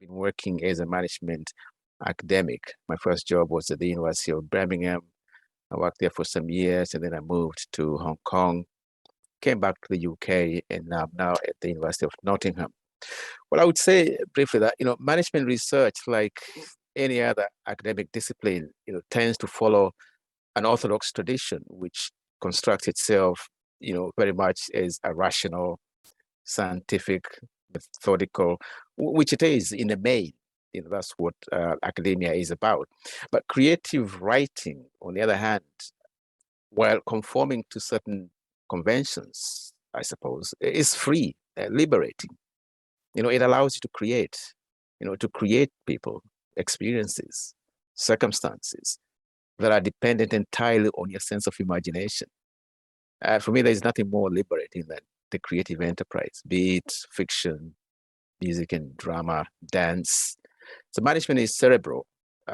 been working as a management academic. My first job was at the University of Birmingham. I worked there for some years and then I moved to Hong Kong, came back to the UK, and I'm now at the University of Nottingham. Well, I would say briefly that, management research, like any other academic discipline, tends to follow an orthodox tradition, which constructs itself, very much as a rational, scientific, methodical, which it is in the main. That's what academia is about. But creative writing, on the other hand, while conforming to certain conventions, I suppose, is free, liberating. It allows you to create people, experiences, circumstances that are dependent entirely on your sense of imagination. For me, there's nothing more liberating than the creative enterprise, be it fiction, music and drama, dance. So management is cerebral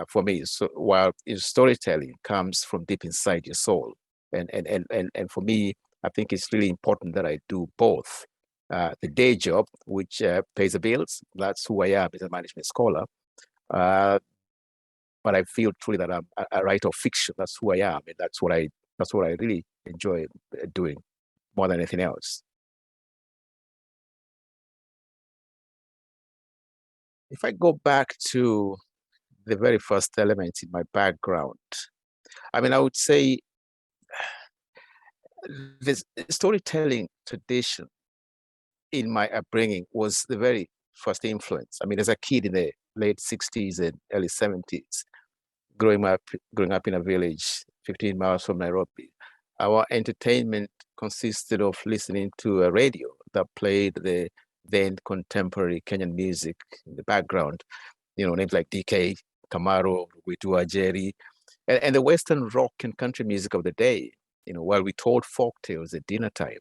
for me. So while storytelling comes from deep inside your soul. And for me, I think it's really important that I do both. The day job, which pays the bills, that's who I am as a management scholar. But I feel truly that I'm a writer of fiction. That's who I am, and that's what I really enjoy doing more than anything else. If I go back to the very first elements in my background, I would say this storytelling tradition in my upbringing was the very first influence. As a kid in the late 60s and early 70s, growing up in a village 15 miles from Nairobi, our entertainment consisted of listening to a radio that played the then contemporary Kenyan music in the background, names like DK, Kamaro, Witu Jerry, and the Western rock and country music of the day, while we told folk tales at dinner time.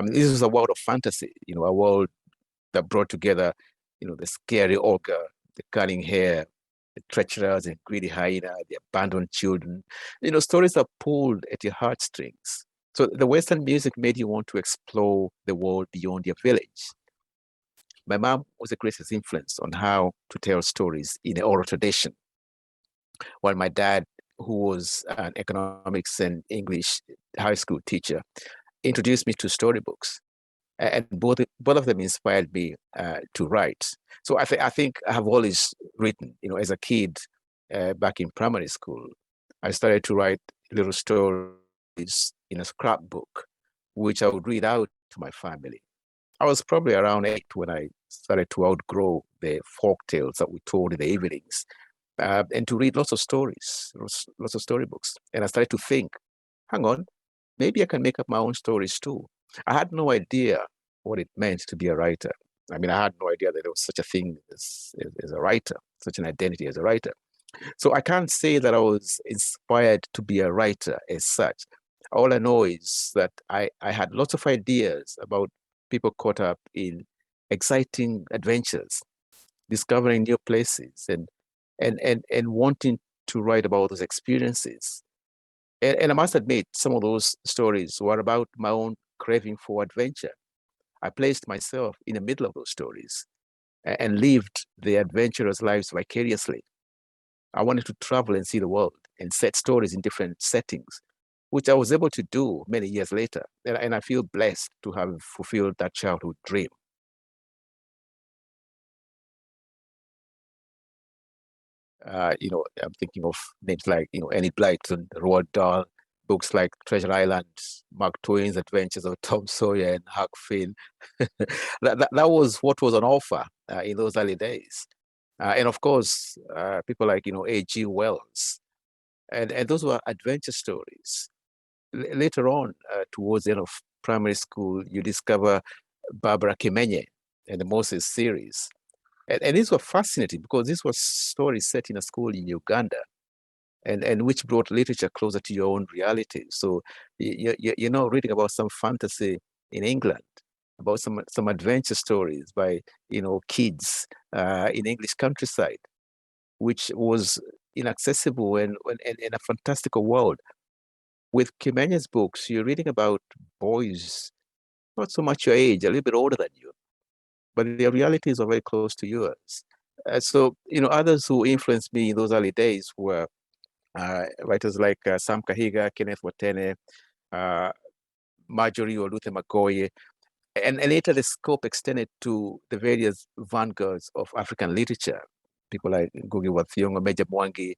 This was a world of fantasy, a world that brought together, the scary ogre, the cunning hare, the treacherous and greedy hyena, the abandoned children, stories that pulled at your heartstrings. So the Western music made you want to explore the world beyond your village. My mom was the greatest influence on how to tell stories in the oral tradition, while my dad, who was an economics and English high school teacher, introduced me to storybooks, and both of them inspired me to write. So I think I have always written. As a kid, back in primary school, I started to write little stories in a scrapbook, which I would read out to my family. I was probably around 8 when I started to outgrow the folk tales that we told in the evenings, and to read lots of stories, lots of storybooks. And I started to think, hang on, maybe I can make up my own stories too. I had no idea what it meant to be a writer. I had no idea that there was such a thing as a writer, such an identity as a writer. So I can't say that I was inspired to be a writer as such. All I know is that I had lots of ideas about people caught up in exciting adventures, discovering new places, and wanting to write about those experiences. And I must admit, some of those stories were about my own craving for adventure. I placed myself in the middle of those stories and lived the adventurous lives vicariously. I wanted to travel and see the world and set stories in different settings, which I was able to do many years later. And I feel blessed to have fulfilled that childhood dream. I'm thinking of names like, Enid Blyton, Roald Dahl, books like Treasure Island, Mark Twain's Adventures of Tom Sawyer and Huck Finn. that was what was on offer in those early days. And of course, people like, A.G. Wells. And those were adventure stories. Later on, towards the end of primary school, you discover Barbara Kimenye and the Moses series. And these were fascinating because these were stories set in a school in Uganda, and which brought literature closer to your own reality. So you're now reading about some fantasy in England, about some adventure stories by kids in English countryside, which was inaccessible and in a fantastical world. With Kimenya's books, you're reading about boys, not so much your age, a little bit older than you, but their realities are very close to yours. So, others who influenced me in those early days were writers like Sam Kahiga, Kenneth Watene, uh, Marjorie or Luther Magoye, and later the scope extended to the various vanguards of African literature, people like Ngugi wa Thiong'o, Major Mwangi,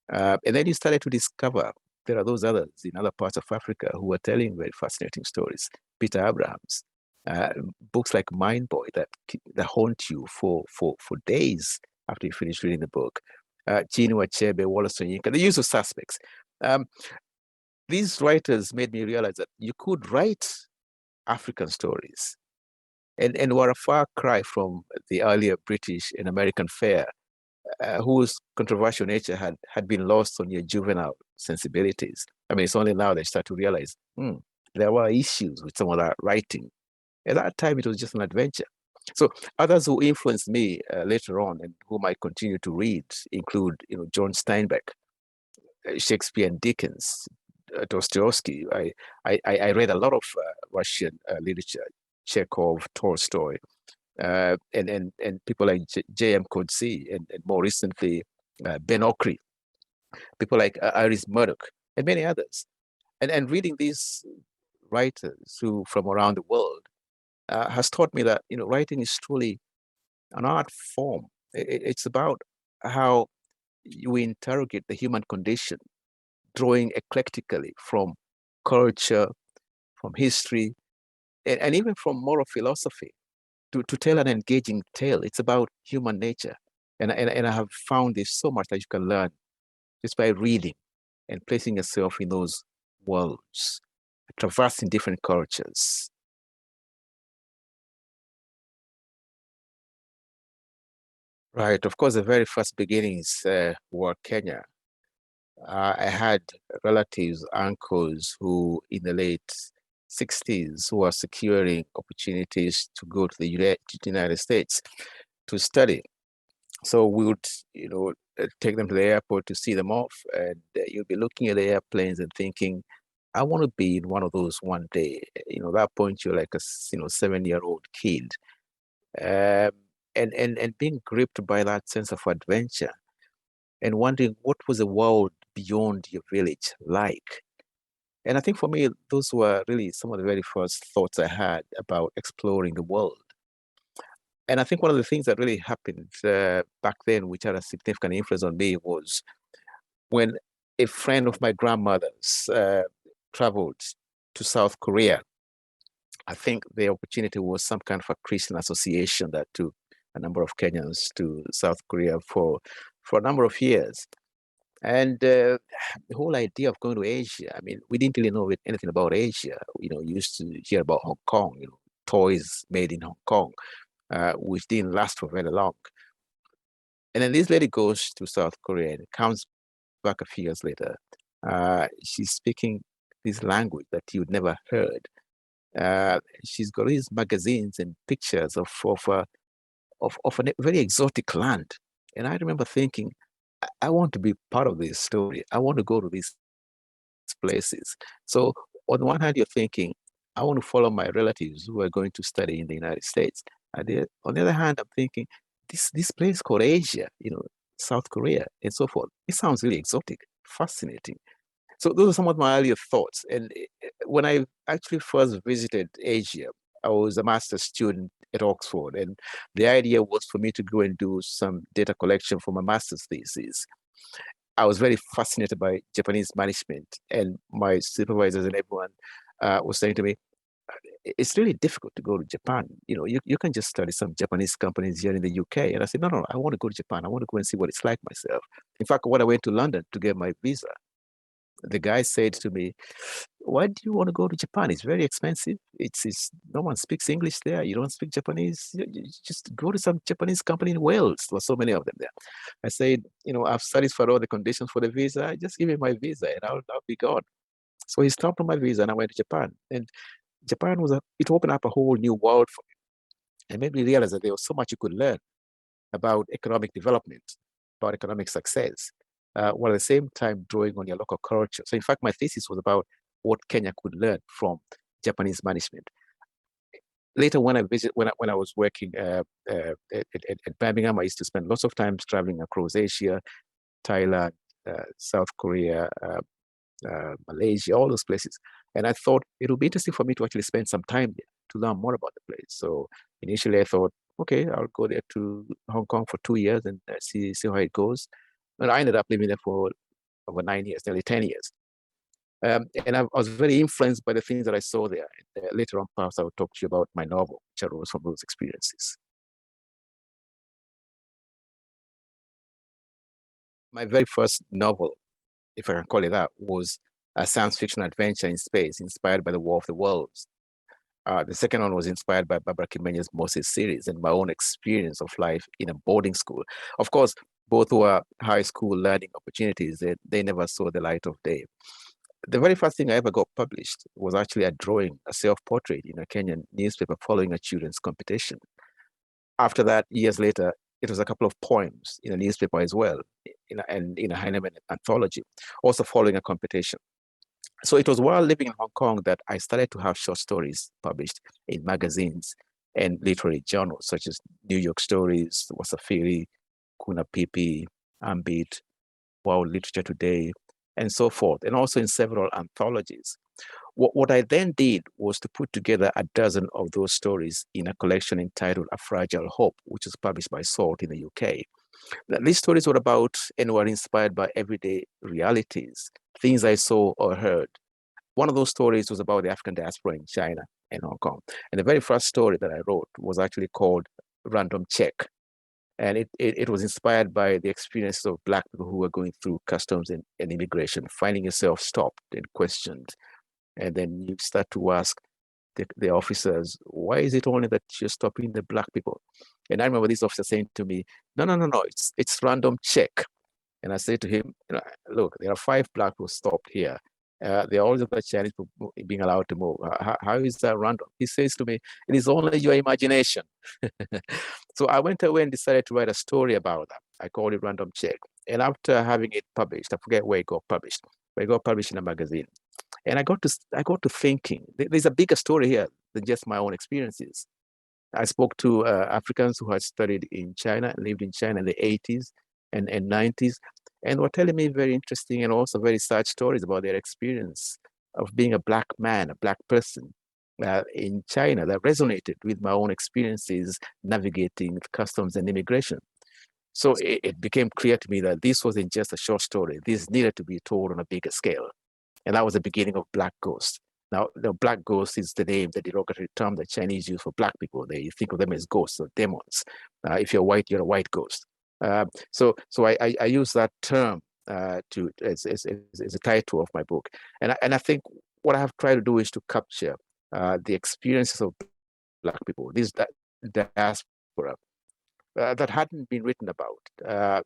and then you started to discover there are those others in other parts of Africa who are telling very fascinating stories. Peter Abrahams, uh, books like Mind Boy that haunt you for days after you finish reading the book. Chinua Achebe, Wallace Soyinka, the usual suspects. Um, these writers made me realize that you could write African stories and were a far cry from the earlier British and American fare, whose controversial nature had been lost on your juvenile sensibilities. I mean, it's only now they start to realize there were issues with some of that writing. At that time, it was just an adventure. So others who influenced me later on and whom I continue to read include, John Steinbeck, Shakespeare and Dickens, Dostoevsky. I read a lot of Russian literature, Chekhov, Tolstoy, and people like J.M. Coetzee, and more recently, Ben Okri, people like Iris Murdoch, and many others. And reading these writers who from around the world has taught me that writing is truly an art form. It's about how you interrogate the human condition, drawing eclectically from culture, from history, and even from moral philosophy to tell an engaging tale. It's about human nature. And I have found this so much that you can learn just by reading and placing yourself in those worlds, traversing different cultures. Right. Of course, the very first beginnings were Kenya. I had relatives, uncles who in the late 60s who were securing opportunities to go to the United States to study. So we would, take them to the airport to see them off, and you'll be looking at the airplanes and thinking, I want to be in one of those one day. At that point, you're like a 7-year-old kid, um, and being gripped by that sense of adventure and wondering what was the world beyond your village like. And I think for me, those were really some of the very first thoughts I had about exploring the world. And I think one of the things that really happened back then, which had a significant influence on me, was when a friend of my grandmother's traveled to South Korea. I think the opportunity was some kind of a Christian association that took a number of Kenyans to South Korea for a number of years. And the whole idea of going to Asia, I mean, we didn't really know anything about Asia. You used to hear about Hong Kong, toys made in Hong Kong, which didn't last for very long. And then this lady goes to South Korea and comes back a few years later. She's speaking this language that you'd never heard. She's got these magazines and pictures of a very exotic land. And I remember thinking, I want to be part of this story. I want to go to these places. So on the one hand, you're thinking, I want to follow my relatives who are going to study in the United States. On the other hand, I'm thinking, this place called Asia, South Korea and so forth. It sounds really exotic, fascinating. So those are some of my earlier thoughts. And when I actually first visited Asia, I was a master's student at Oxford, and the idea was for me to go and do some data collection for my master's thesis. I was very fascinated by Japanese management, and my supervisors and everyone was saying to me, it's really difficult to go to Japan. You can just study some Japanese companies here in the UK. And I said, no, I want to go to Japan. I want to go and see what it's like myself. In fact, when I went to London to get my visa, the guy said to me, why do you want to go to Japan? It's very expensive. It's no one speaks English there. You don't speak Japanese. You just go to some Japanese company in Wales. There were so many of them there. I said, I've satisfied all the conditions for the visa. Just give me my visa and I'll be gone. So he stopped on my visa and I went to Japan. And Japan it opened up a whole new world for me and made me realize that there was so much you could learn about economic development, about economic success, while at the same time drawing on your local culture. So in fact, my thesis was about what Kenya could learn from Japanese management. later when I was working at Birmingham, I used to spend lots of time traveling across Asia, Thailand, South Korea, Malaysia, all those places. And I thought it would be interesting for me to actually spend some time there to learn more about the place. So initially I thought, okay, I'll go there to Hong Kong for 2 years and see how it goes. And I ended up living there for over 9 years, nearly 10 years. And I was very influenced by the things that I saw there. Later on, perhaps I will talk to you about my novel, which arose from those experiences. My very first novel, if I can call it that, was a science fiction adventure in space inspired by the War of the Worlds. The second one was inspired by Barbara Kimenya's Moses series and my own experience of life in a boarding school. Of course, both were high school learning opportunities. They never saw the light of day. The very first thing I ever got published was actually a drawing, a self-portrait in a Kenyan newspaper following a children's competition. After that, years later, it was a couple of poems in a newspaper as well, and in a Heinemann anthology, also following a competition. So it was while living in Hong Kong that I started to have short stories published in magazines and literary journals such as New York Stories, Wasafiri, Kuna Pipi, Ambit, World Literature Today, and so forth, and also in several anthologies. What I then did was to put together a dozen of those stories in a collection entitled A Fragile Hope, which was published by Salt in the UK. These stories were about and were inspired by everyday realities, things I saw or heard. One of those stories was about the African diaspora in China and Hong Kong. And the very first story that I wrote was actually called Random Check. And it was inspired by the experiences of Black people who were going through customs and immigration, finding yourself stopped and questioned. And then you start to ask the officers, why is it only that you're stopping the Black people? And I remember this officer saying to me, no, it's random check. And I said to him, look, there are 5 Black people stopped here. There are all the Chinese people being allowed to move. How is that random? He says to me, it is only your imagination. So I went away and decided to write a story about that. I called it Random Check. And after having it published, I forget where it got published, but it got published in a magazine. And I got to thinking, there's a bigger story here than just my own experiences. I spoke to Africans who had studied in China, lived in China in the 80s and 90s, and were telling me very interesting and also very sad stories about their experience of being a Black man, a Black person in China that resonated with my own experiences navigating customs and immigration. So it became clear to me that this wasn't just a short story. This needed to be told on a bigger scale. And that was the beginning of Black Ghost. Now, the Black Ghost is the name, the derogatory term that Chinese use for Black people. They think of them as ghosts or demons. If you're white, you're a white ghost. So I use that term as a title of my book. And I think what I have tried to do is to capture the experiences of Black people, this diaspora, that hadn't been written about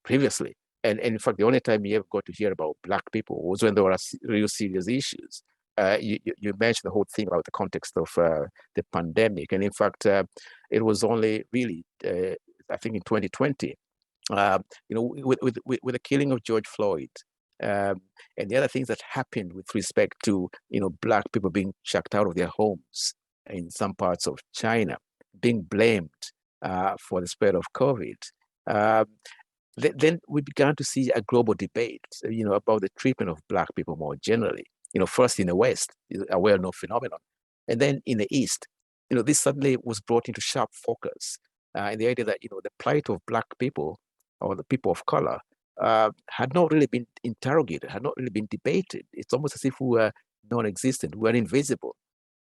previously. And in fact, the only time you ever got to hear about Black people was when there were real serious issues. You mentioned the whole thing about the context of the pandemic. And in fact, it was only really, I think in 2020, with the killing of George Floyd, and the other things that happened with respect to, Black people being chucked out of their homes in some parts of China, being blamed for the spread of COVID. Then we began to see a global debate, about the treatment of Black people more generally. First in the West, a well-known phenomenon, and then in the East, this suddenly was brought into sharp focus, and the idea that the plight of Black people or the people of color had not really been interrogated, had not really been debated. It's almost as if we were non-existent, we were invisible.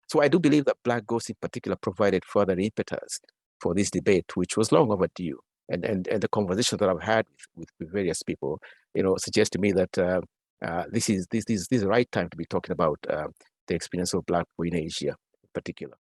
So I do believe that Black Ghost in particular provided further impetus for this debate, which was long overdue. And the conversations that I've had with various people, suggest to me that this is the right time to be talking about the experience of Black people in Asia in particular.